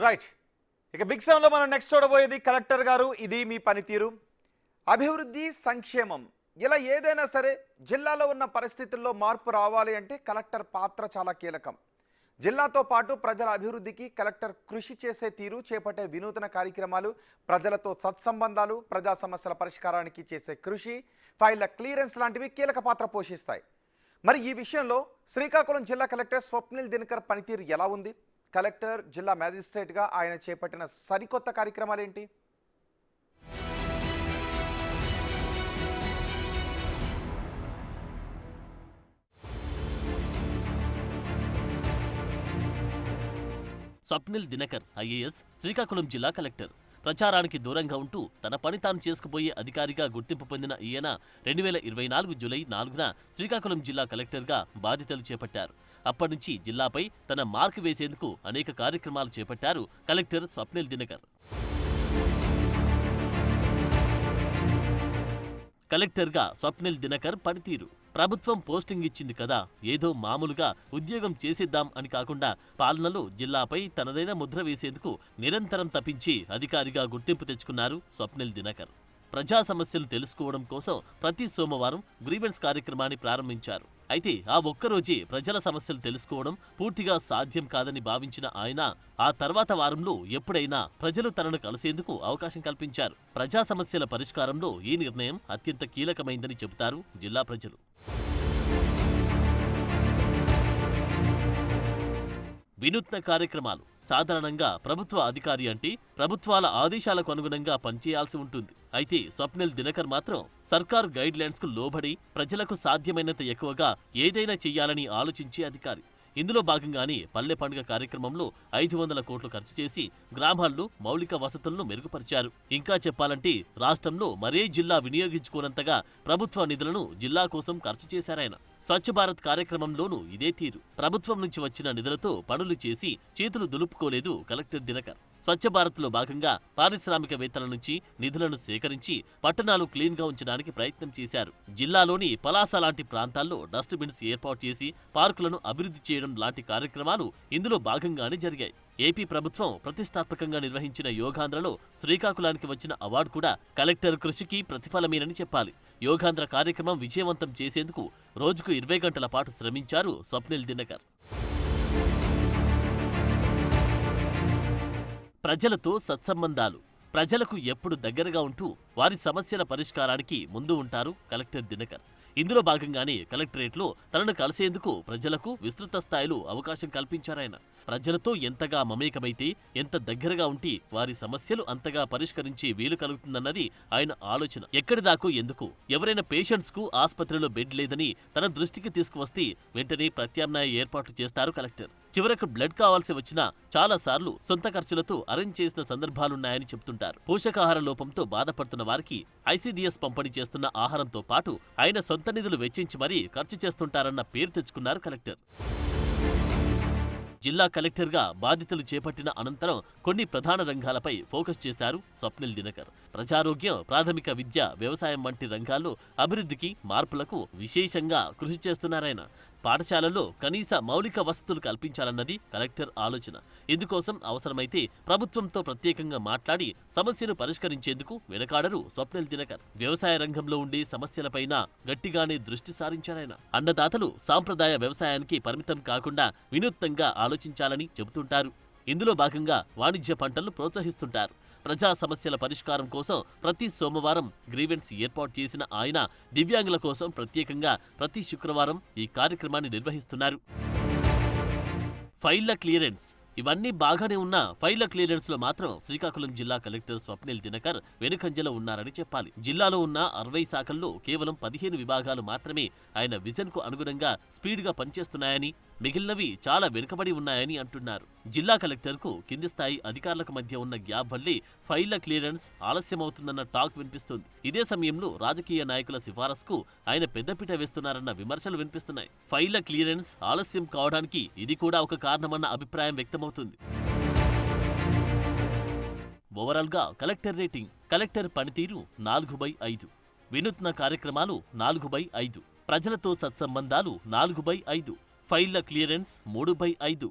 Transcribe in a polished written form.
Right. ఇక big సెవెన్లో మనం నెక్స్ట్ చూడబోయేది కలెక్టర్ గారు ఇది మీ పనితీరు. అభివృద్ధి, సంక్షేమం ఇలా ఏదైనా సరే జిల్లాలో ఉన్న పరిస్థితుల్లో మార్పు రావాలి అంటే కలెక్టర్ పాత్ర చాలా కీలకం. జిల్లాతో పాటు ప్రజల అభివృద్ధికి కలెక్టర్ కృషి చేసే తీరు, చేపట్టే వినూతన కార్యక్రమాలు, ప్రజలతో సత్సంబంధాలు, ప్రజా సమస్యల పరిష్కారానికి చేసే కృషి, ఫైళ్ల క్లియరెన్స్ లాంటివి కీలక పాత్ర పోషిస్తాయి. మరి ఈ విషయంలో శ్రీకాకుళం జిల్లా కలెక్టర్ స్వప్నిల్ దినకర్ పనితీరు ఎలా ఉంది? కలెక్టర్, జిల్లా మ్యాజిస్ట్రేట్గా ఆయన చేపట్టిన సరికొత్త కార్యక్రమాలేంటి? స్వప్నిల్ దినకర్ ఐఏఎస్ శ్రీకాకుళం జిల్లా కలెక్టర్. ప్రచారానికి దూరంగా ఉంటూ తన పని తాను చేసుకుపోయే అధికారిగా గుర్తింపు పొందిన ఈయన 2024 జూలై 4న శ్రీకాకుళం జిల్లా కలెక్టర్గా బాధ్యతలు చేపట్టారు. అప్పటినుంచి జిల్లాపై తన మార్కు వేసేందుకు అనేక కార్యక్రమాలు చేపట్టారు కలెక్టర్ స్వప్నిల్ దినకర్. కలెక్టర్గా స్వప్నిల్ దినకర్ పనితీరు. ప్రభుత్వం పోస్టింగ్ ఇచ్చింది కదా, ఏదో మామూలుగా ఉద్యోగం చేసేద్దాం అని కాకుండా పాలనలో జిల్లాపై తనదైన ముద్ర వేసేందుకు నిరంతరం తప్పించి అధికారిగా గుర్తింపు తెచ్చుకున్నారు స్వప్నిల్ దినకర్. ప్రజా సమస్యలు తెలుసుకోవడం కోసం ప్రతి సోమవారం గ్రీవెన్స్ కార్యక్రమాన్ని ప్రారంభించారు. అయితే ఆ ఒక్కరోజే ప్రజల సమస్యలు తెలుసుకోవడం పూర్తిగా సాధ్యం కాదని భావించిన ఆయన ఆ తర్వాత వారంలో ఎప్పుడైనా ప్రజలు తనను కలిసేందుకు అవకాశం కల్పించారు. ప్రజా సమస్యల పరిష్కారంలో ఈ నిర్ణయం అత్యంత కీలకమైందని చెబుతారు జిల్లా ప్రజలు. వినూత్న కార్యక్రమాలు. సాధారణంగా ప్రభుత్వ అధికారి అంటే ప్రభుత్వాల ఆదేశాలకు అనుగుణంగా పనిచేయాల్సి ఉంటుంది. అయితే స్వప్నిల్ దినకర్ మాత్రం సర్కార్ గైడ్ లైన్స్ కు లోబడి ప్రజలకు సాధ్యమైనంత ఎక్కువగా ఏదైనా చెయ్యాలని ఆలోచించే అధికారి. ఇందులో భాగంగానే పల్లె పండుగ కార్యక్రమంలో 500 కోట్లు ఖర్చు చేసి గ్రామాల్లో మౌలిక వసతులను మెరుగుపరిచారు. ఇంకా చెప్పాలంటే రాష్ట్రంలో మరే జిల్లా వినియోగించుకోనంతగా ప్రభుత్వ నిధులను జిల్లా కోసం ఖర్చు చేశారాయన. స్వచ్ఛ భారత్ కార్యక్రమంలోనూ ఇదే తీరు. ప్రభుత్వం నుంచి వచ్చిన నిధులతో పనులు చేసి చేతులు దులుపుకోలేదు కలెక్టర్ దినకర్. స్వచ్ఛ భారత్లో భాగంగా పారిశ్రామికవేత్తల నుంచి నిధులను సేకరించి పట్టణాలు క్లీన్గా ఉంచడానికి ప్రయత్నం చేశారు. జిల్లాలోని పలాస లాంటి ప్రాంతాల్లో డస్ట్బిన్స్ ఏర్పాటు చేసి పార్కులను అభివృద్ధి చేయడం లాంటి కార్యక్రమాలు ఇందులో భాగంగానే జరిగాయి. ఏపీ ప్రభుత్వం ప్రతిష్టాత్మకంగా నిర్వహించిన యోగాంధ్రలో శ్రీకాకుళానికి వచ్చిన అవార్డు కూడా కలెక్టర్ కృషికి ప్రతిఫలమేనని చెప్పాలి. యోగాంధ్ర కార్యక్రమం విజయవంతం చేసేందుకు రోజుకు 20 గంటల పాటు శ్రమించారు స్వప్నిల్ దినకర్. ప్రజలతో సత్సంబంధాలు. ప్రజలకు ఎప్పుడు దగ్గరగా ఉంటూ వారి సమస్యల పరిష్కారానికి ముందు ఉంటారు కలెక్టర్ దినకర్. ఇందులో భాగంగానే కలెక్టరేట్లో తనను కలిసేందుకు ప్రజలకు విస్తృత స్థాయిలో అవకాశం కల్పించారాయన. ప్రజలతో ఎంతగా మమేకమైతే, ఎంత దగ్గరగా ఉంటే వారి సమస్యలు అంతగా పరిష్కరించే వీలు కలుగుతుందన్నది ఆయన ఆలోచన. ఎక్కడిదాకో ఎందుకు, ఎవరైనా పేషెంట్స్ కు ఆసుపత్రిలో బెడ్ లేదని తన దృష్టికి తీసుకువస్తే వెంటనే ప్రత్యామ్నాయ ఏర్పాట్లు చేస్తారు కలెక్టర్. చివరకు బ్లడ్ కావాల్సి వచ్చినా చాలా సార్లు సొంత ఖర్చులతో అరేంజ్ చేసిన సందర్భాలున్నాయని చెబుతుంటారు. పోషకాహార లోపంతో బాధపడుతున్న వారికి ఐసీడీఎస్ పంపిణీ చేస్తున్న ఆహారంతో పాటు ఆయన సొంత నిధులు వెచ్చించి మరీ ఖర్చు చేస్తుంటారన్న పేరు తెచ్చుకున్నారు కలెక్టర్. జిల్లా కలెక్టర్గా బాధ్యతలు చేపట్టిన అనంతరం కొన్ని ప్రధాన రంగాలపై ఫోకస్ చేశారు స్వప్నిల్ దినకర్. ప్రజారోగ్యం, ప్రాథమిక విద్య, వ్యవసాయం వంటి రంగాల్లో అభివృద్ధికి, మార్పులకు విశేషంగా కృషి చేస్తున్నారాయన. పాఠశాలల్లో కనీస మౌలిక వసతులు కల్పించాలన్నది కలెక్టర్ ఆలోచన. ఇందుకోసం అవసరమైతే ప్రభుత్వంతో ప్రత్యేకంగా మాట్లాడి సమస్యను పరిష్కరించేందుకు వెనకాడరు స్వప్నిల్ దినకర్. వ్యవసాయ రంగంలో ఉండే సమస్యలపైన గట్టిగానే దృష్టి సారించారాయన. అన్నదాతలు సాంప్రదాయ వ్యవసాయానికి పరిమితం కాకుండా వినూత్నంగా ఆలోచించాలని చెబుతుంటారు. ఇందులో భాగంగా వాణిజ్య పంటలను ప్రోత్సహిస్తుంటారు. ప్రజా సమస్యల పరిష్కారం కోసం ప్రతి సోమవారం గ్రీవెన్స్ ఏర్పాటు చేసిన ఆయన దివ్యాంగుల కోసం ప్రత్యేకంగా ప్రతి శుక్రవారం ఈ కార్యక్రమాన్ని నిర్వహిస్తున్నారు. ఫైళ్ల క్లియరెన్స్. ఇవన్నీ బాగానే ఉన్నా ఫైళ్ల క్లియరెన్స్ లో మాత్రం శ్రీకాకుళం జిల్లా కలెక్టర్ స్వప్నిల్ దినకర్ వెనుకంజలో ఉన్నారని చెప్పాలి. జిల్లాలో ఉన్న 60 శాఖల్లో కేవలం 15 విభాగాలు మాత్రమే ఆయన విజన్ కు అనుగుణంగా స్పీడ్ గా పనిచేస్తున్నాయని, మిగిలినవి చాలా వెనుకబడి ఉన్నాయని అంటున్నారు. జిల్లా కలెక్టర్ కు కింది స్థాయి అధికారులకు మధ్య ఉన్న గ్యాప్ వల్లే ఫైళ్ల క్లియరెన్స్ ఆలస్యమవుతుందన్న టాక్ వినిపిస్తుంది. ఇదే సమయంలో రాజకీయ నాయకుల సిఫారసుకు ఆయన పెద్దపీట వేస్తున్నారన్న విమర్శలు వినిపిస్తున్నాయి. ఫైళ్ల క్లియరెన్స్ ఆలస్యం కావడానికి ఇది కూడా ఒక కారణమన్న అభిప్రాయం వ్యక్తమవుతుంది. ఓవరాల్ గా కలెక్టర్ రేటింగ్. కలెక్టర్ పనితీరు 4/5. వినూత్న కార్యక్రమాలు 4/5. ప్రజలతో సత్సంబంధాలు 4/5. ఫైళ్ల క్లియరెన్స్ 3/5.